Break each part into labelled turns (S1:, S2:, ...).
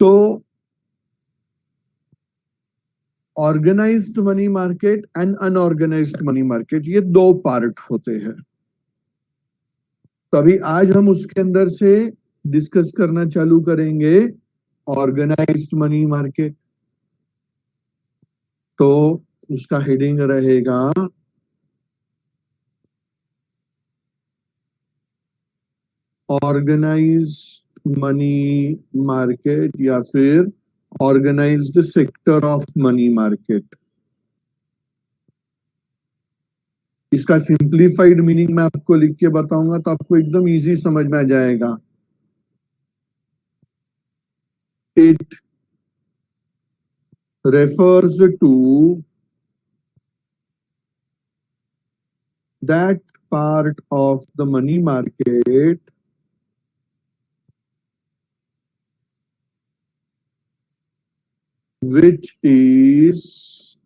S1: तो organised money market and unorganised money market, ये दो पार्ट होते हैं। तो अभी आज हम उसके अंदर से डिस्कस करना चालू करेंगे ऑर्गेनाइज्ड मनी मार्केट। तो उसका हेडिंग रहेगा ऑर्गेनाइज्ड मनी मार्केट या फिर organised sector of money market. इसका सिंप्लीफाइड मीनिंग मैं आपको लिख के बताऊंगा तो आपको एकदम इजी समझ में आ जाएगा। It refers to that part of the money market which is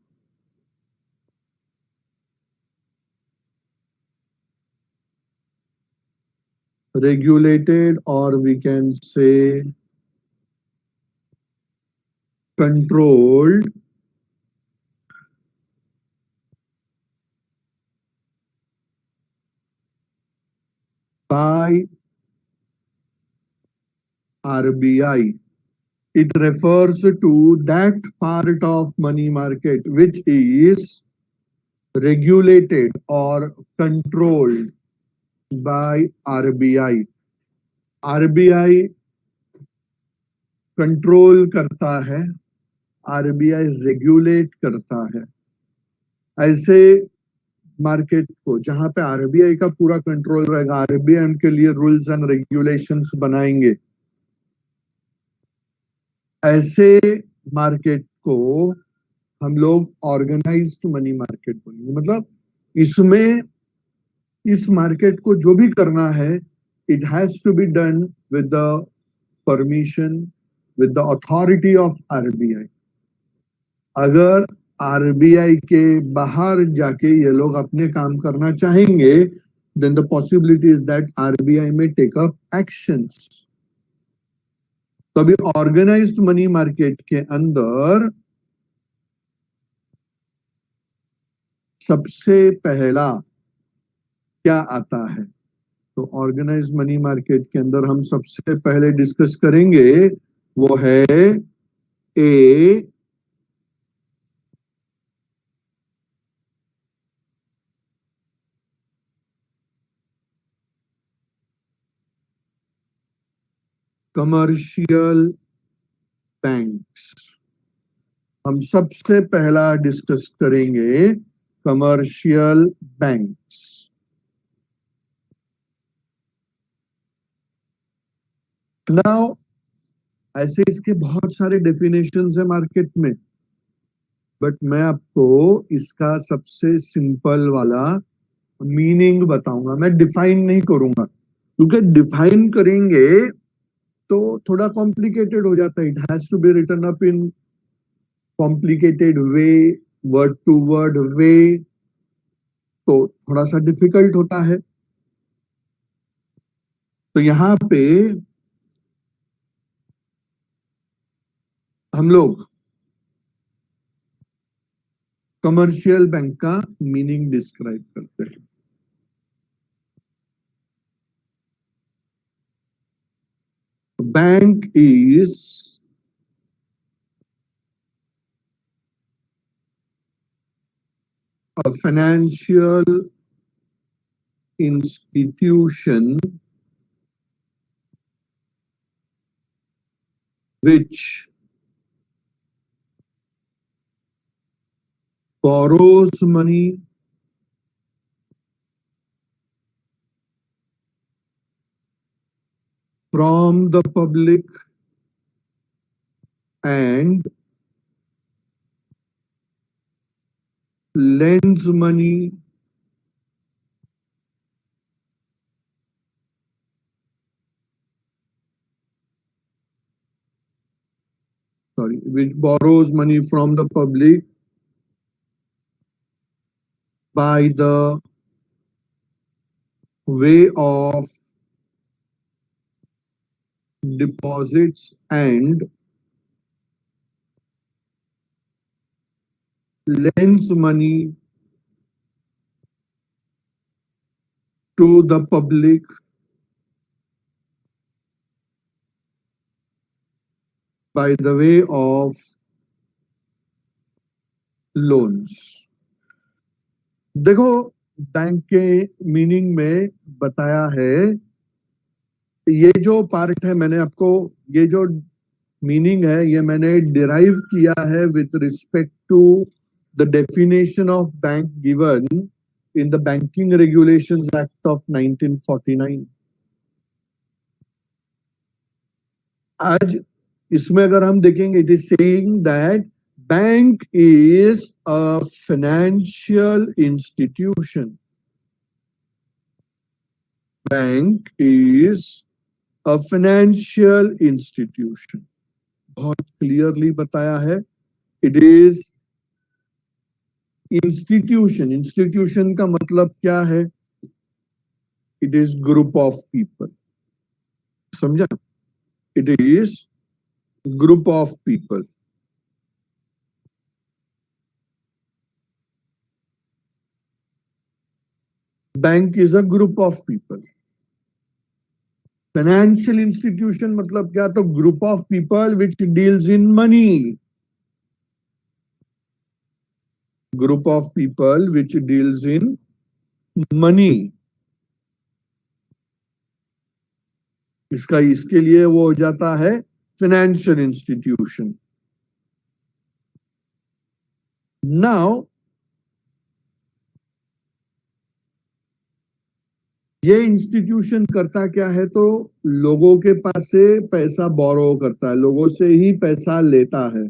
S1: regulated, or we can say controlled by RBI. It refers to that part of money market which is regulated or controlled by RBI. RBI control करता है, RBI regulate करता है। ऐसे market को जहां पे RBI का पूरा कंट्रोल रहेगा, आरबीआई उनके लिए रूल्स एंड रेगुलेशंस बनाएंगे, ऐसे मार्केट को हम लोग ऑर्गेनाइज्ड मनी मार्केट बोलेंगे। मतलब इसमें इस मार्केट को जो भी करना है, it has to be done with the permission, with the authority of RBI. अगर आरबीआई के बाहर जाके ये लोग अपने काम करना चाहेंगे, then the possibility is that RBI may take up actions. तभी ऑर्गेनाइज्ड मनी मार्केट के अंदर सबसे पहला क्या आता है? तो ऑर्गेनाइज्ड मनी मार्केट के अंदर हम सबसे पहले डिस्कस करेंगे वो है ए कमर्शियल बैंक्स। हम सबसे पहला डिस्कस करेंगे कमर्शियल बैंक्स। नाउ ऐसे इसके बहुत सारे डेफिनेशंस है मार्केट में, बट मैं आपको इसका सबसे सिंपल वाला मीनिंग बताऊंगा। मैं डिफाइन नहीं करूंगा, क्योंकि डिफाइन करेंगे तो थोड़ा कॉम्प्लिकेटेड हो जाता है। It has to be written up in complicated way, word to word way, तो थोड़ा सा डिफिकल्ट होता है। तो यहाँ पे हम लोग कमर्शियल बैंक का मीनिंग डिस्क्राइब करते हैं। Bank is a financial institution which borrows money from the public and lends money which borrows money from the public by the way of deposits and lends money to the public by the way of loans. देखो, bank के meaning में बताया है, ये जो part है मैंने आपको, ये जो मीनिंग है ये मैंने डिराइव किया है with respect to the definition of bank given in the banking regulations act of 1949. आज इसमें अगर हम देखेंगे, it is saying that bank is a financial institution. Bank is a financial institution. बहुत क्लियरली बताया है. It is institution. इंस्टीट्यूशन का मतलब क्या है? It is group of people. समझा? It is group of people. Bank is a group of people. Financial institution मतलब क्या? तो group of people which deals in money. Group of people which deals in money. इसके लिए वो हो जाता है फाइनेंशियल इंस्टीट्यूशन. नाउ ये इंस्टीट्यूशन करता क्या है? तो लोगों के पास से पैसा बोरो करता है, लोगों से ही पैसा लेता है.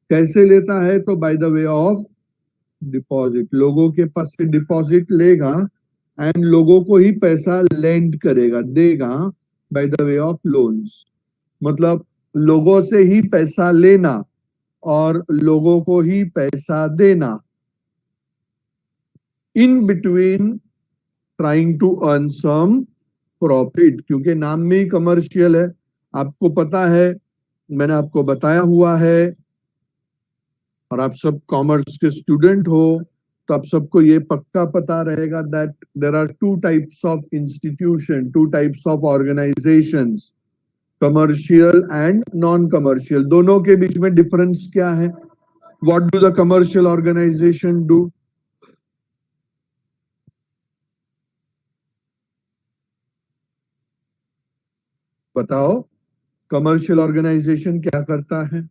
S1: कैसे लेता है? तो by the way of deposit. लोगों के पास से डिपॉजिट लेगा एंड लोगों को ही पैसा लेंड करेगा, देगा by the way of loans. मतलब लोगों से ही पैसा लेना और लोगों को ही पैसा देना. In between trying to earn some profit. क्योंकि नाम में ही कमर्शियल है. आपको पता है, मैंने आपको बताया हुआ है, और आप सब कॉमर्स के स्टूडेंट हो तो आप सबको ये पक्का पता रहेगा that there are two types of institution, two types of organisations, commercial and non commercial. दोनों के बीच में डिफरेंस क्या है? What do the commercial organisation do? बताओ, कमर्शियल ऑर्गेनाइजेशन क्या करता है?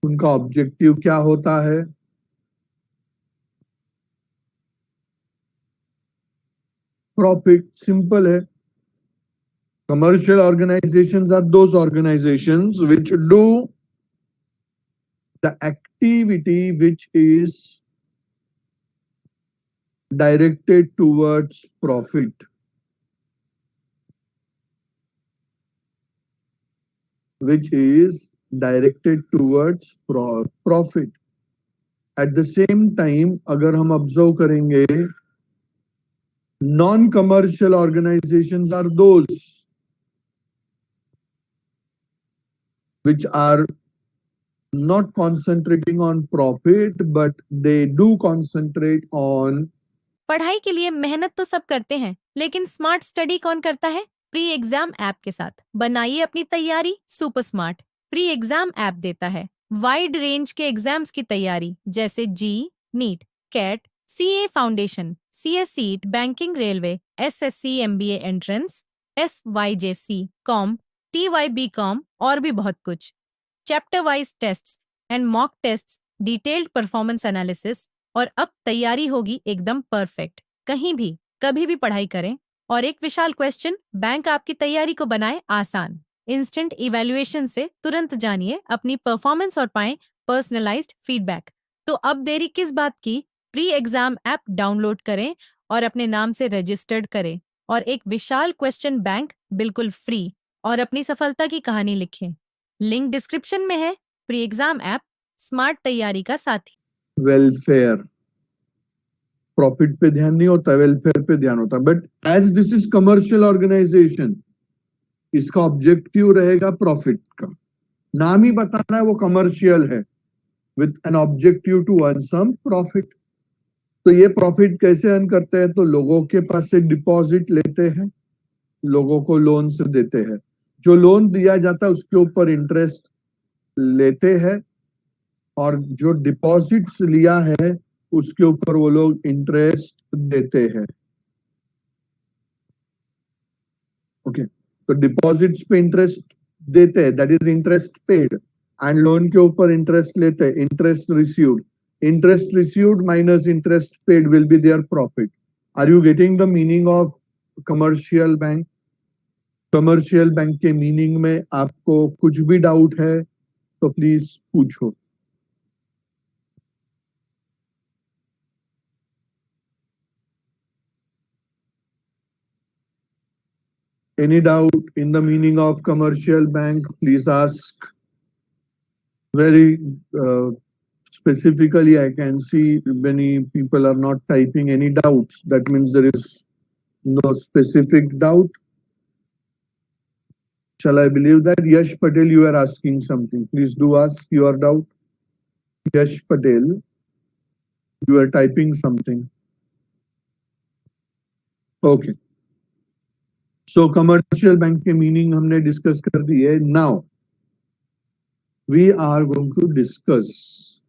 S1: उनका ऑब्जेक्टिव क्या होता है? प्रॉफिट. सिंपल है. Commercial organizations are those organizations which do the activity which is directed towards profit. Which is directed towards profit. At the same time, अगर हम observe करेंगे, non-commercial organizations are those which are not concentrating on profit, but they do concentrate on.
S2: पढ़ाई के लिए मेहनत तो सब करते हैं, लेकिन स्मार्ट स्टडी कौन करता है? प्री एग्जाम ऐप के साथ बनाइए अपनी तैयारी super smart. Pre exam app देता है वाइड रेंज के एग्जाम्स की तैयारी, जैसे JEE, NEET, CAT, CA foundation, CS SEET, banking, railway, SSC, MBA entrance, SYJC, com, TYB com और भी बहुत कुछ. Chapter wise tests and mock tests, detailed performance analysis, और अब तैयारी होगी एकदम परफेक्ट. कहीं भी कभी भी पढ़ाई करें. और एक विशाल क्वेश्चन बैंक आपकी तैयारी को बनाए आसान. इंस्टेंट इवैल्यूएशन से तुरंत जानिए अपनी परफॉर्मेंस और पाएं पर्सनलाइज्ड फीडबैक. तो अब देरी किस बात की? प्री एग्जाम ऐप डाउनलोड करें और अपने नाम से रजिस्टर्ड करें और एक विशाल क्वेश्चन बैंक बिल्कुल फ्री और अपनी सफलता की कहानी लिखें. लिंक डिस्क्रिप्शन में है. प्री एग्जाम ऐप स्मार्ट तैयारी का साथी.
S1: वेलफेयर. प्रॉफिट पे ध्यान नहीं होता, वेलफेयर पे ध्यान होता. But as this is commercial organisation, इसका ऑब्जेक्टिव रहेगा प्रॉफिट का. नाम ही बता रहा है वो कमर्शियल है. with an objective to earn some profit. तो ये प्रॉफिट कैसे अर्न करते हैं? तो लोगों के पास से डिपॉजिट लेते हैं, लोगों को लोन से देते हैं, जो लोन दिया जाता है उसके ऊपर इंटरेस्ट लेते हैं, और जो डिपॉजिट्स लिया है उसके ऊपर वो लोग इंटरेस्ट देते हैं. ओके, तो डिपॉजिट्स पे इंटरेस्ट देते हैं, that is interest paid, and loan के ऊपर इंटरेस्ट लेते हैं, interest received. Interest received minus interest paid will be their profit. Are you getting the meaning of commercial bank? Commercial bank के meaning में आपको कुछ भी डाउट है तो प्लीज पूछो. Any doubt in the meaning of commercial bank? Please ask. Very specifically, I can see many people are not typing any doubts. That means there is no specific doubt. Shall I believe that? Yash Patel, you are asking something. Please do ask your doubt. Yash Patel, you are typing something. Okay. So commercial bank के meaning हमने discuss कर दी है. Now we are going to discuss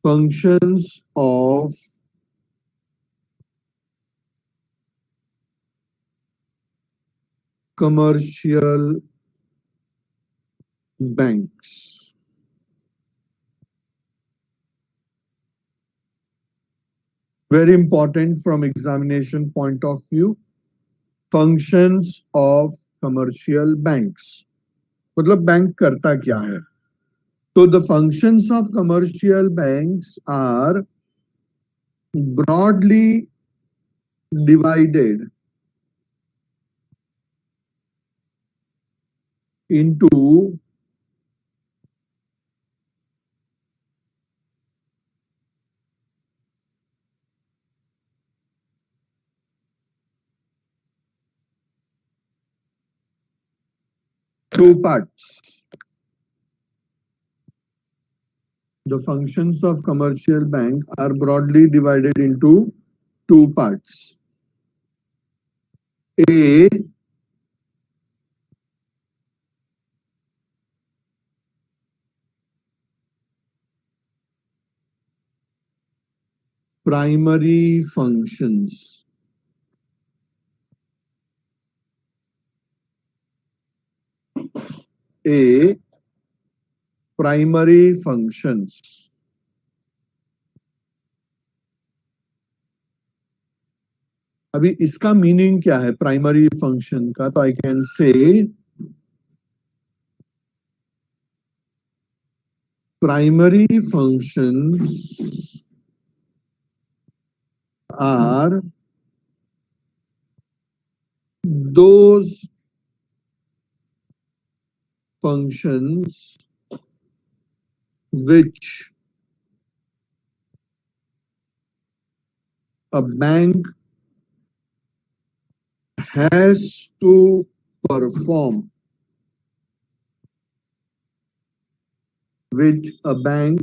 S1: functions of commercial banks. Very important from examination point of view. Functions of commercial banks. मतलब bank करता क्या है? तो the functions of commercial banks are broadly divided into two parts. The functions of commercial bank are broadly divided into two parts. A, primary functions. A, primary functions. अभी इसका meaning क्या है primary function का? तो I can say primary functions are those functions which a bank has to perform, which a bank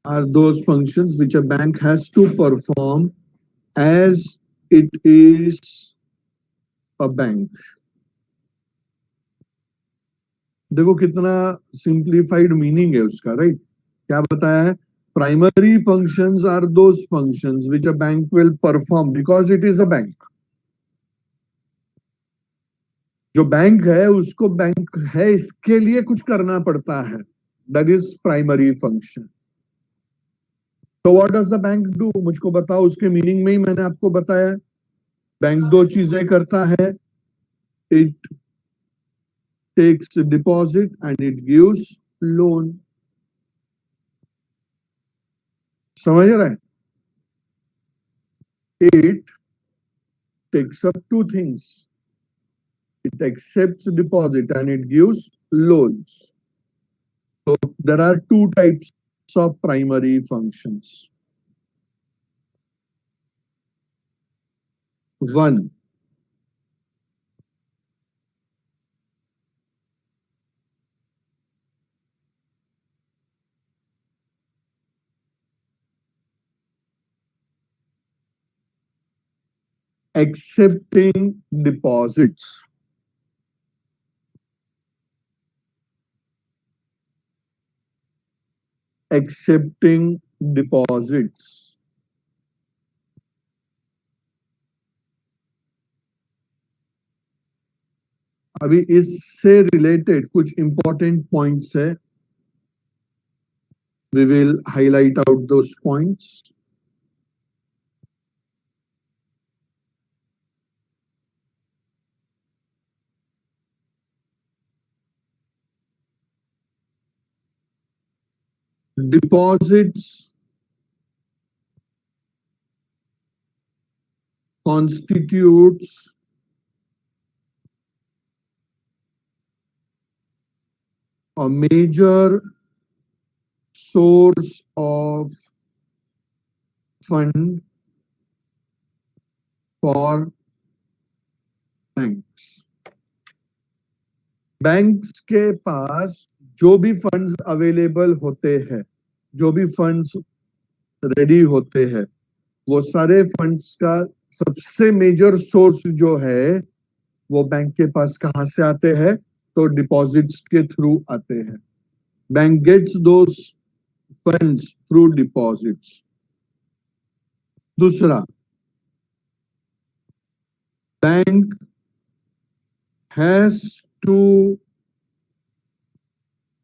S1: are those functions which a bank has to perform as it is a bank. देखो कितना simplified meaning है उसका, right? क्या बताया है? Primary functions are those functions which a bank will perform because it is a bank. जो bank है उसको बैंक है इसके लिए कुछ करना पड़ता है, दैट इज प्राइमरी फंक्शन. तो what does the bank do? मुझको बताओ. उसके मीनिंग में ही मैंने आपको बताया. बैंक दो चीजें करता है. It takes deposit and it gives loan. समझ रहे हैं? It takes up two things. it accepts deposit and it gives loans. So there are two types of primary functions. One, accepting deposits. Accepting deposits. अभी इससे related कुछ important points है. We will highlight out those points. Deposits constitutes a major source of fund for banks. Banks के पास जो भी funds available होते हैं, जो भी फंड्स रेडी होते हैं, वो सारे फंड्स का सबसे मेजर सोर्स जो है वो बैंक के पास कहां से आते हैं? तो डिपॉजिट्स के थ्रू आते हैं. Bank gets those funds through deposits. दूसरा, bank has to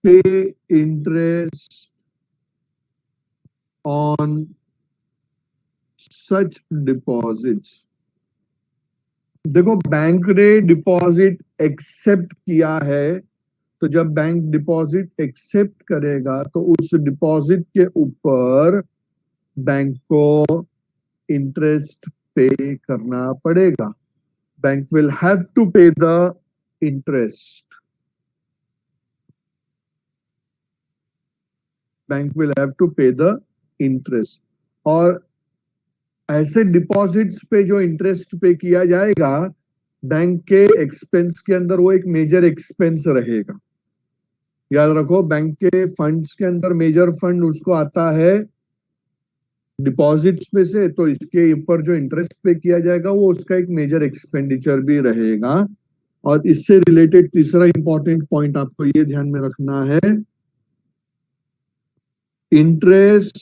S1: pay interest on such deposits. देखो, बैंक ने डिपॉजिट एक्सेप्ट किया है, तो जब बैंक डिपॉजिट एक्सेप्ट करेगा तो उस डिपॉजिट के ऊपर बैंक को इंटरेस्ट पे करना पड़ेगा. Bank will have to pay the interest. Bank will have to pay the interest. और ऐसे डिपॉजिट्स पे जो इंटरेस्ट पे किया जाएगा, बैंक के एक्सपेंस के अंदर वो एक मेजर एक्सपेंस रहेगा. याद रखो, बैंक के फंड्स के अंदर मेजर फंड उसको आता है डिपॉजिट्स पे से, तो इसके ऊपर जो इंटरेस्ट पे किया जाएगा वो उसका एक मेजर एक्सपेंडिचर भी रहेगा. और इससे रिलेटेड तीसरा इंपॉर्टेंट पॉइंट आपको ये ध्यान में रखना है, interest